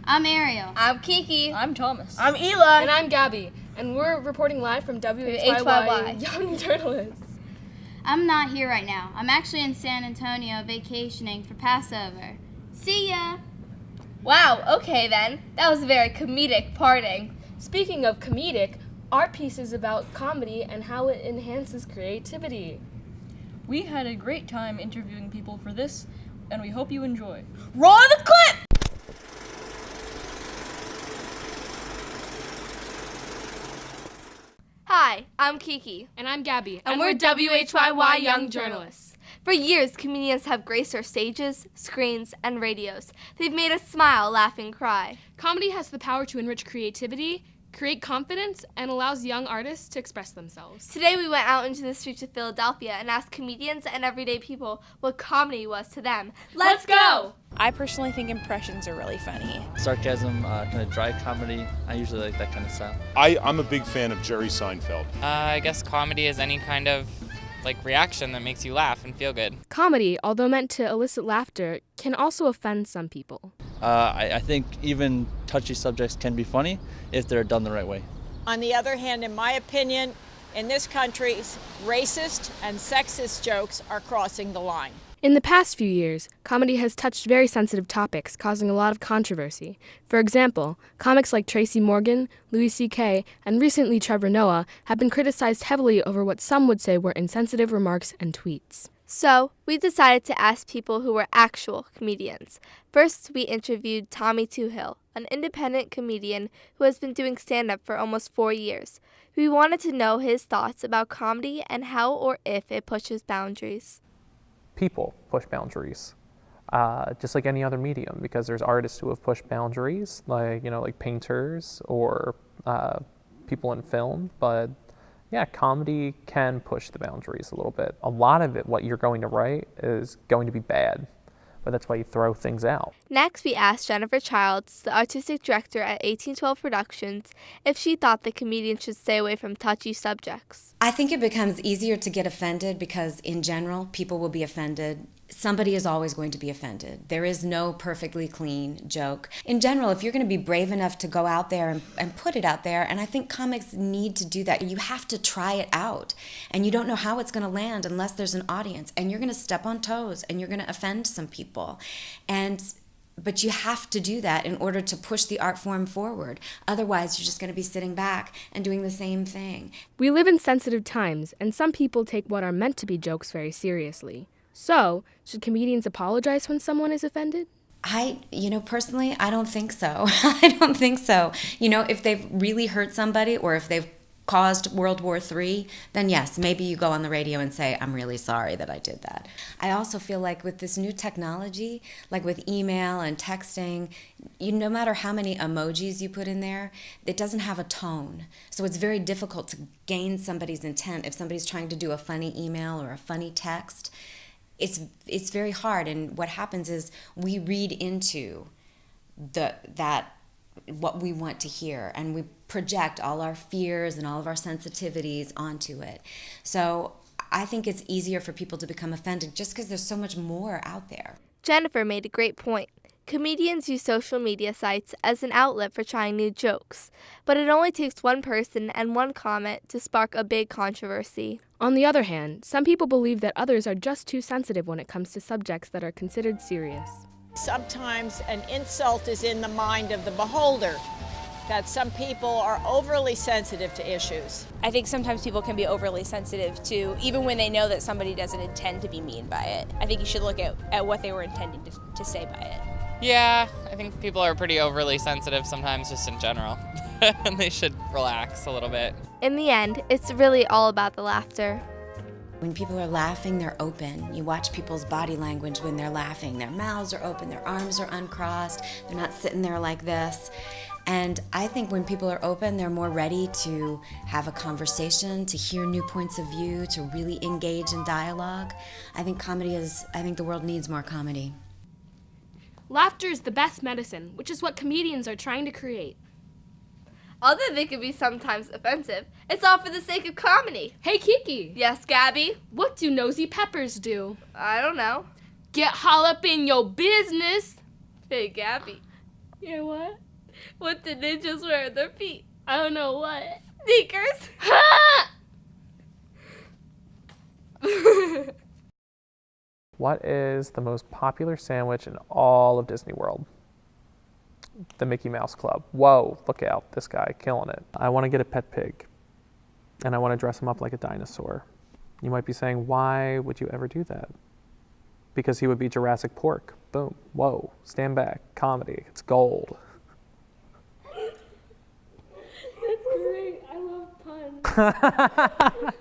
I'm Ariel. I'm Kiki. I'm Thomas. I'm Eli. And I'm Gabby. And we're reporting live from WHYY Young Journalists. I'm not here right now. I'm actually in San Antonio vacationing for Passover. See ya! Wow, okay then. That was a very comedic parting. Speaking of comedic, our piece is about comedy and how it enhances creativity. We had a great time interviewing people for this, and we hope you enjoy. Roll the clip! Hi, I'm Kiki. And I'm Gabby. And we're WHYY Young Journalists. For years, comedians have graced our stages, screens, and radios. They've made us smile, laugh, and cry. Comedy has the power to enrich creativity, create confidence, and allows young artists to express themselves. Today we went out into the streets of Philadelphia and asked comedians and everyday people what comedy was to them. Let's go! I personally think impressions are really funny. Sarcasm, kind of dry comedy. I usually like that kind of style. I'm a big fan of Jerry Seinfeld. I guess comedy is any kind of reaction that makes you laugh and feel good. Comedy, although meant to elicit laughter, can also offend some people. I think even touchy subjects can be funny if they're done the right way. On the other hand, in my opinion, in this country, racist and sexist jokes are crossing the line. In the past few years, comedy has touched very sensitive topics, causing a lot of controversy. For example, comics like Tracy Morgan, Louis C.K., and recently Trevor Noah have been criticized heavily over what some would say were insensitive remarks and tweets. So, we decided to ask people who were actual comedians. First, we interviewed Tommy Toohill, an independent comedian who has been doing stand-up for almost 4 years. We wanted to know his thoughts about comedy and how or if it pushes boundaries. People push boundaries, just like any other medium, because there's artists who have pushed boundaries, like painters or people in film. But yeah, comedy can push the boundaries a little bit. A lot of it, what you're going to write, is going to be bad, but that's why you throw things out. Next, we asked Jennifer Childs, the artistic director at 1812 Productions, if she thought the comedians should stay away from touchy subjects. I think it becomes easier to get offended because, in general, people will be offended. Somebody is always going to be offended. There is no perfectly clean joke. In general, if you're going to be brave enough to go out there and put it out there, and I think comics need to do that, you have to try it out. And you don't know how it's going to land unless there's an audience. And you're going to step on toes, and you're going to offend some people. But you have to do that in order to push the art form forward. Otherwise, you're just going to be sitting back and doing the same thing. We live in sensitive times, and some people take what are meant to be jokes very seriously. So, should comedians apologize when someone is offended? Personally, I don't think so. I don't think so. If they've really hurt somebody or if they've caused World War III, then yes, maybe you go on the radio and say, I'm really sorry that I did that. I also feel like with this new technology, like with email and texting, no matter how many emojis you put in there, it doesn't have a tone. So it's very difficult to gain somebody's intent. If somebody's trying to do a funny email or a funny text, it's very hard. And what happens is we read into what we want to hear, and we project all our fears and all of our sensitivities onto it. So I think it's easier for people to become offended just because there's so much more out there. Jennifer made a great point. Comedians use social media sites as an outlet for trying new jokes, but it only takes one person and one comment to spark a big controversy. On the other hand, some people believe that others are just too sensitive when it comes to subjects that are considered serious. Sometimes an insult is in the mind of the beholder, that some people are overly sensitive to issues. I think sometimes people can be overly sensitive to, even when they know that somebody doesn't intend to be mean by it. I think you should look at what they were intending to say by it. Yeah, I think people are pretty overly sensitive sometimes just in general. And they should relax a little bit. In the end, it's really all about the laughter. When people are laughing, they're open. You watch people's body language when they're laughing. Their mouths are open, their arms are uncrossed, they're not sitting there like this. And I think when people are open, they're more ready to have a conversation, to hear new points of view, to really engage in dialogue. I think the world needs more comedy. Laughter is the best medicine, which is what comedians are trying to create. Although they can be sometimes offensive, it's all for the sake of comedy. Hey, Kiki. Yes, Gabby? What do nosy peppers do? I don't know. Get all up in your business. Hey, Gabby. Yeah, what? What did ninjas wear on their feet? I don't know what. Sneakers. Ha! What is the most popular sandwich in all of Disney World? The Mickey Mouse Club. Whoa, look out, this guy killing it. I want to get a pet pig, and I want to dress him up like a dinosaur. You might be saying, why would you ever do that? Because he would be Jurassic Pork. Boom. Whoa, stand back. Comedy. It's gold. That's great. I love puns.